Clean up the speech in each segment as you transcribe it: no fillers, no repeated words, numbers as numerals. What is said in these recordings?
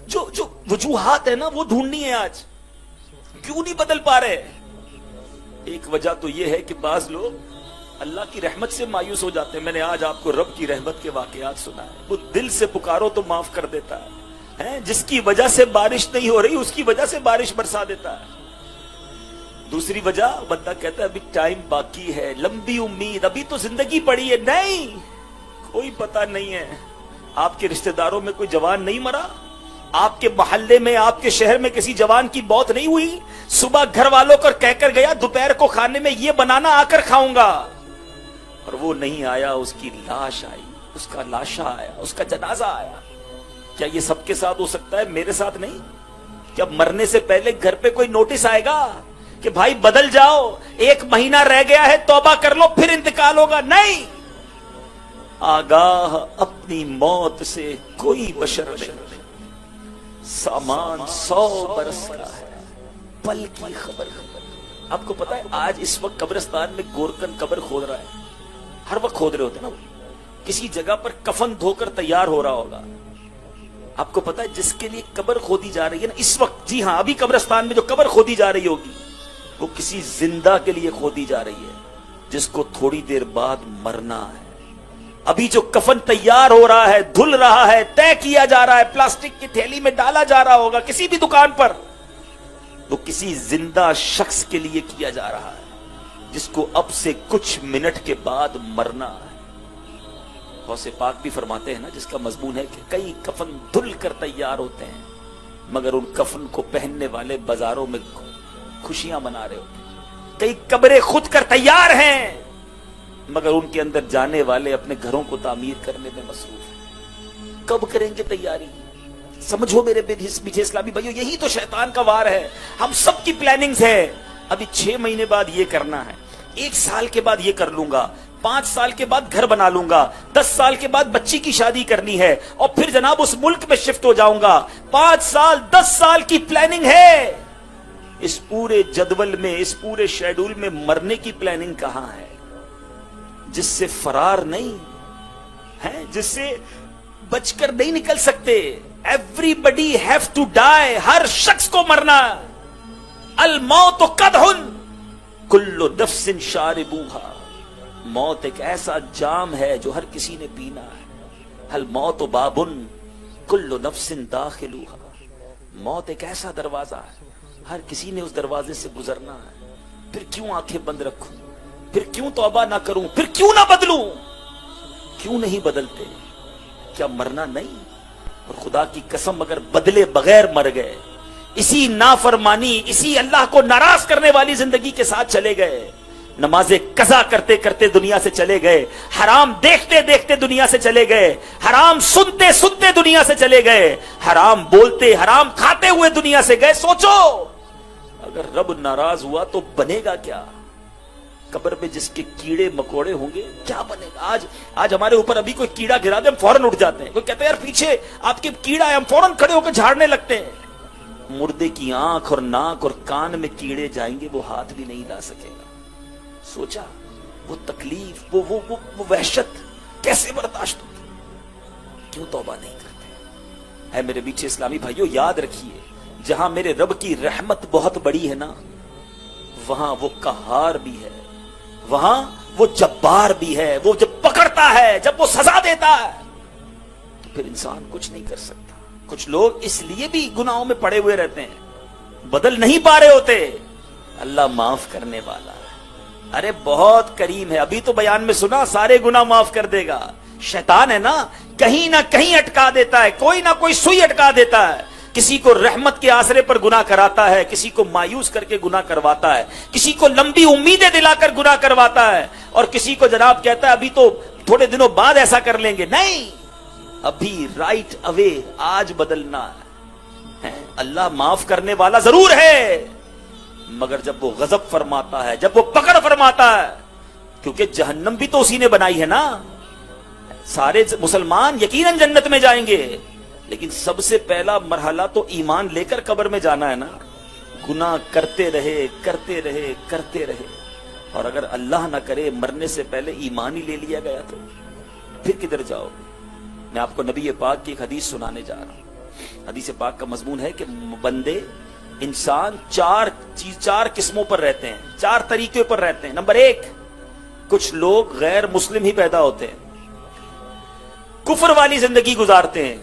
جو وجوہات ہے نا وہ ڈھونڈنی ہے آج. کیوں نہیں بدل پا رہے؟ ایک وجہ تو یہ ہے کہ بعض لوگ اللہ کی رحمت سے مایوس ہو جاتے ہیں. میں نے آج آپ کو رب کی رحمت کے واقعات سنا ہے. وہ دل سے پکارو تو معاف کر دیتا ہے. جس کی وجہ سے بارش نہیں ہو رہی اس کی وجہ سے بارش برسا دیتا ہے. دوسری وجہ بندہ کہتا ہے ابھی ٹائم باقی ہے, لمبی امید, ابھی تو زندگی پڑی ہے. نہیں, کوئی پتہ نہیں ہے. آپ کے رشتہ داروں میں کوئی جوان نہیں مرا؟ آپ کے محلے میں, آپ کے شہر میں کسی جوان کی موت نہیں ہوئی؟ صبح گھر والوں کو کہہ کر گیا دوپہر کو کھانے میں یہ بنانا آ کر کھاؤں گا, اور وہ نہیں آیا. اس کی لاش آئی, اس کا لاشا آیا, اس کا جنازہ آیا. کیا یہ سب کے ساتھ ہو سکتا ہے, میرے ساتھ نہیں؟ کیا مرنے سے پہلے گھر پہ کوئی نوٹس آئے گا کہ بھائی بدل جاؤ, 1 مہینہ رہ گیا ہے, توبہ کر لو, پھر انتقال ہوگا؟ نہیں. آگاہ اپنی موت سے کوئی بشر نہیں. سامان 100 برس کا ہے, پل کی خبر. آپ کو پتا ہے آج اس وقت قبرستان میں گورکن قبر کھود رہا ہے. ہر وقت کھود رہے ہوتے نا, کسی جگہ پر کفن دھو کر تیار ہو رہا ہوگا. آپ کو پتا ہے جس کے لیے قبر کھودی جا رہی ہے نا اس وقت, جی ہاں ابھی قبرستان میں جو قبر کھودی جا رہی ہوگی وہ کسی زندہ کے لیے کھودی جا رہی ہے جس کو تھوڑی دیر بعد مرنا ہے. ابھی جو کفن تیار ہو رہا ہے, دھل رہا ہے, طے کیا جا رہا ہے, پلاسٹک کی تھیلی میں ڈالا جا رہا ہوگا کسی بھی دکان پر, وہ کسی زندہ شخص کے لیے کیا جا رہا ہے جس کو اب سے کچھ منٹ کے بعد مرنا ہے. غوث پاک بھی فرماتے ہیں نا, جس کا مضمون ہے کہ کئی کفن دھل کر تیار ہوتے ہیں مگر ان کفن کو پہننے والے بازاروں میں خوشیاں منا رہے ہوتے ہیں. کئی قبریں خود کر تیار ہیں مگر ان کے اندر جانے والے اپنے گھروں کو تعمیر کرنے میں مصروف ہیں. کب کریں گے تیاری؟ سمجھو میرے میٹھے اسلامی بھائیو, یہی تو شیطان کا وار ہے. ہم سب کی پلاننگز ہے, ابھی 6 مہینے بعد یہ کرنا ہے, 1 سال کے بعد یہ کر لوں گا, 5 سال کے بعد گھر بنا لوں گا, 10 سال کے بعد بچی کی شادی کرنی ہے, اور پھر جناب اس ملک میں شفٹ ہو جاؤں گا. 5 سال 10 سال کی پلاننگ ہے. اس پورے جدول میں, اس پورے شیڈول میں مرنے کی پلاننگ کہاں ہے؟ جس سے فرار نہیں ہے, جس سے بچ کر نہیں نکل سکتے. Everybody have to die, ہر شخص کو مرنا. الموت قدح کل نفس شاربوہا, موت ایک ایسا جام ہے جو ہر کسی نے پینا ہے. الموت باب کل نفس داخلوہا, موت ایک ایسا دروازہ ہے ہر کسی نے اس دروازے سے گزرنا ہے. پھر کیوں آنکھیں بند رکھوں, پھر کیوں توبہ نہ کروں, پھر کیوں نہ بدلوں؟ کیوں نہیں بدلتے؟ کیا مرنا نہیں؟ اور خدا کی قسم اگر بدلے بغیر مر گئے, اسی نافرمانی, اسی اللہ کو ناراض کرنے والی زندگی کے ساتھ چلے گئے, نمازیں قضا کرتے کرتے دنیا سے چلے گئے, حرام دیکھتے دیکھتے دنیا سے چلے گئے, حرام سنتے سنتے دنیا سے چلے گئے, حرام بولتے حرام کھاتے ہوئے دنیا سے گئے, سوچو اگر رب ناراض ہوا تو بنے گا کیا؟ قبر میں جس کے کیڑے مکوڑے ہوں گے کیا بنے گا؟ آج ہمارے اوپر ابھی کوئی کیڑا گرا دے ہم فوراً اٹھ جاتے ہیں. کوئی کہتا ہے یار پیچھے آپ کے کیڑا ہے, ہم فوراً کھڑے ہو کے جھاڑنے لگتے ہیں. مردے کی آنکھ اور ناک اور کان میں کیڑے جائیں گے, وہ ہاتھ بھی نہیں لا سکے گا. سوچا وہ تکلیف, وہ وحشت کیسے برداشت ہوتی؟ کیوں توبہ نہیں کرتے؟ اے میرے میٹھے اسلامی بھائیو, یاد رکھیے جہاں میرے رب کی رحمت بہت بڑی ہے نا, وہاں وہ قہار بھی ہے, وہاں وہ جبار بھی ہے. وہ جب پکڑتا ہے, جب وہ سزا دیتا ہے تو پھر انسان کچھ نہیں کر سکتا. کچھ لوگ اس لیے بھی گناہوں میں پڑے ہوئے رہتے ہیں, بدل نہیں پا رہے ہوتے. اللہ معاف کرنے والا ہے, ارے بہت کریم ہے. ابھی تو بیان میں سنا سارے گناہ معاف کر دے گا. شیطان ہے نا, کہیں نہ کہیں اٹکا دیتا ہے, کوئی نہ کوئی سوئی اٹکا دیتا ہے. کسی کو رحمت کے آسرے پر گناہ کراتا ہے, کسی کو مایوس کر کے گناہ کرواتا ہے, کسی کو لمبی امیدیں دلا کر گناہ کرواتا ہے, اور کسی کو جناب کہتا ہے ابھی تو تھوڑے دنوں بعد ایسا کر لیں گے. نہیں, ابھی رائٹ اوے, آج بدلنا ہے. اللہ معاف کرنے والا ضرور ہے مگر جب وہ غضب فرماتا ہے, جب وہ پکڑ فرماتا ہے, کیونکہ جہنم بھی تو اسی نے بنائی ہے نا. سارے مسلمان یقیناً جنت میں جائیں گے لیکن سب سے پہلا مرحلہ تو ایمان لے کر قبر میں جانا ہے نا. گناہ کرتے رہے کرتے رہے کرتے رہے, اور اگر اللہ نہ کرے مرنے سے پہلے ایمان ہی لے لیا گیا تو پھر کدھر جاؤ؟ میں آپ کو نبی پاک کی ایک حدیث سنانے جا رہا ہوں. حدیث پاک کا مضمون ہے کہ بندے انسان چار قسموں پر رہتے ہیں، 4 طریقے پر رہتے ہیں۔ نمبر 1، کچھ لوگ غیر مسلم ہی پیدا ہوتے ہیں، کفر والی زندگی گزارتے ہیں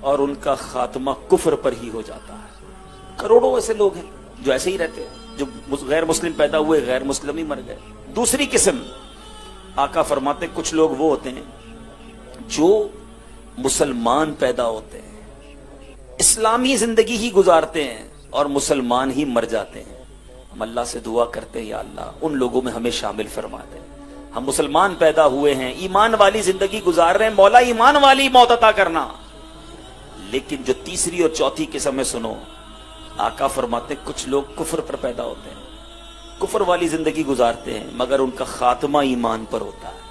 اور ان کا خاتمہ کفر پر ہی ہو جاتا ہے۔ کروڑوں ایسے لوگ ہیں جو ایسے ہی رہتے ہیں، جو غیر مسلم پیدا ہوئے غیر مسلم ہی مر گئے۔ دوسری قسم، آقا فرماتے کچھ لوگ وہ ہوتے ہیں جو مسلمان پیدا ہوتے ہیں، اسلامی زندگی ہی گزارتے ہیں اور مسلمان ہی مر جاتے ہیں۔ ہم اللہ سے دعا کرتے ہیں یا اللہ ان لوگوں میں ہمیں شامل فرما دے۔ ہم مسلمان پیدا ہوئے ہیں، ایمان والی زندگی گزار رہے ہیں، مولا ایمان والی موت عطا کرنا۔ لیکن جو تیسری اور چوتھی قسم ہے سنو، آقا فرماتے ہیں کچھ لوگ کفر پر پیدا ہوتے ہیں، کفر والی زندگی گزارتے ہیں مگر ان کا خاتمہ ایمان پر ہوتا ہے۔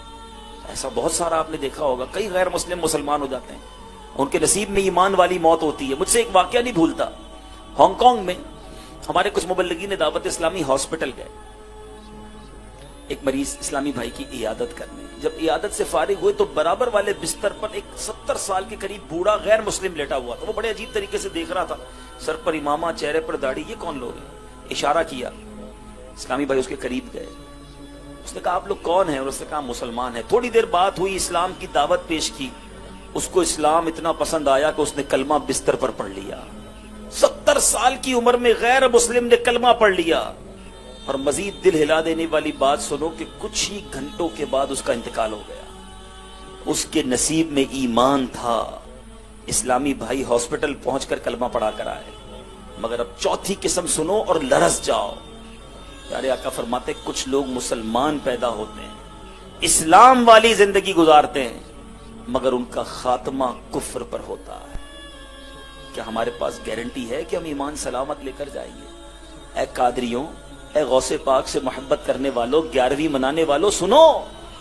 ایسا بہت سارا آپ نے دیکھا ہوگا، کئی غیر مسلم مسلمان ہو جاتے ہیں، ان کے نصیب میں ایمان والی موت ہوتی ہے۔ مجھ سے ایک واقعہ نہیں بھولتا، ہانگ کانگ میں ہمارے کچھ مبلغین دعوت اسلامی ہاسپٹل گئے ایک مریض اسلامی بھائی کی عیادت کرنے۔ جب عیادت سے فارغ ہوئے تو برابر والے بستر پر ایک 70 سال کے قریب بوڑھا غیر مسلم لیٹا ہوا تھا۔ وہ بڑے عجیب طریقے سے دیکھ رہا تھا، سر پر امامہ، چہرے پر داڑھی، یہ کون لوگ ہیں؟ اشارہ کیا، اسلامی بھائی اس کے قریب گئے، اس نے کہا آپ لوگ کون ہیں؟ اور اس نے کہا مسلمان ہیں۔ تھوڑی دیر بات ہوئی، اسلام کی دعوت پیش کی، اس کو اسلام اتنا پسند آیا کہ اس نے کلمہ بستر پر پڑھ لیا۔ 70 سال کی عمر میں غیر مسلم نے کلمہ پڑھ لیا۔ اور مزید دل ہلا دینے والی بات سنو کہ کچھ ہی گھنٹوں کے بعد اس کا انتقال ہو گیا۔ اس کے نصیب میں ایمان تھا، اسلامی بھائی ہاسپٹل پہنچ کر کلمہ پڑھا کر آئے۔ مگر اب چوتھی قسم سنو اور لرز جاؤ۔ پیارے آقا فرماتے کچھ لوگ مسلمان پیدا ہوتے ہیں، اسلام والی زندگی گزارتے ہیں مگر ان کا خاتمہ کفر پر ہوتا ہے۔ کیا ہمارے پاس گارنٹی ہے کہ ہم ایمان سلامت لے کر جائیں گے؟ اے قادریوں، اے غوث پاک سے محبت کرنے والوں، 11ویں منانے والوں، سنو،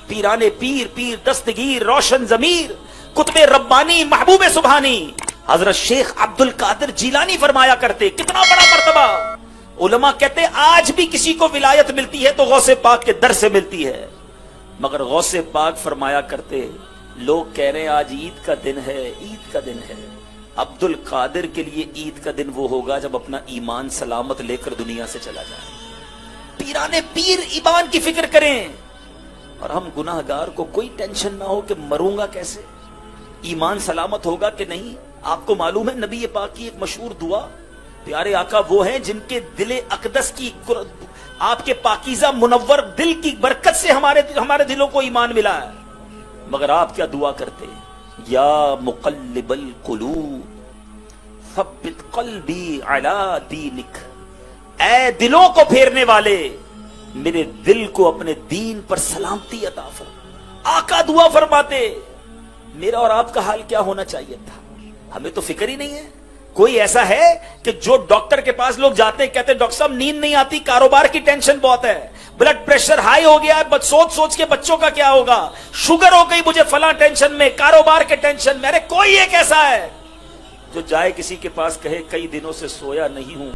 پیران پیر، پیر دستگیر، روشن ضمیر، کتب ربانی، محبوب سبحانی حضرت شیخ عبد القادر جیلانی فرمایا کرتے، کتنا بڑا مرتبہ! علماء کہتے آج بھی کسی کو ولایت ملتی ہے تو غوث پاک کے در سے ملتی ہے۔ مگر غوث پاک فرمایا کرتے، لوگ کہہ رہے ہیں آج عید کا دن ہے، عید کا دن ہے۔ عبد القادر کے لیے عید کا دن وہ ہوگا جب اپنا ایمان سلامت لے کر دنیا سے چلا جائے۔ پیران پیر ایمان کی فکر کریں، اور ہم گناہگار کو کوئی ٹینشن نہ ہو کہ مروں گا کیسے، ایمان سلامت ہوگا کہ نہیں۔ آپ کو معلوم ہے نبی پاک کی ایک مشہور دعا، پیارے آقا وہ ہیں جن کے دل اقدس کی، آپ کے پاکیزہ منور دل کی برکت سے ہمارے دلوں کو ایمان ملا ہے۔ مگر آپ کیا دعا کرتے؟ یا مقلب القلوب ثبت قلبی علی دینک، اے دلوں کو پھیرنے والے میرے دل کو اپنے دین پر سلامتی عطا فرما۔ آقا دعا فرماتے، میرا اور آپ کا حال کیا ہونا چاہیے تھا؟ ہمیں تو فکر ہی نہیں ہے۔ کوئی ایسا ہے کہ جو ڈاکٹر کے پاس لوگ جاتے ہیں کہتے ہیں ڈاکٹر صاحب نیند نہیں آتی، کاروبار کی ٹینشن بہت ہے، بلڈ پریشر ہائی ہو گیا ہے، سوچ کے بچوں کا کیا ہوگا، شوگر ہو گئی مجھے فلاں ٹینشن میں، کاروبار کے ٹینشن میں۔ ارے کوئی ایک ایسا ہے جو جائے کسی کے پاس کہے کئی دنوں سے سویا نہیں ہوں،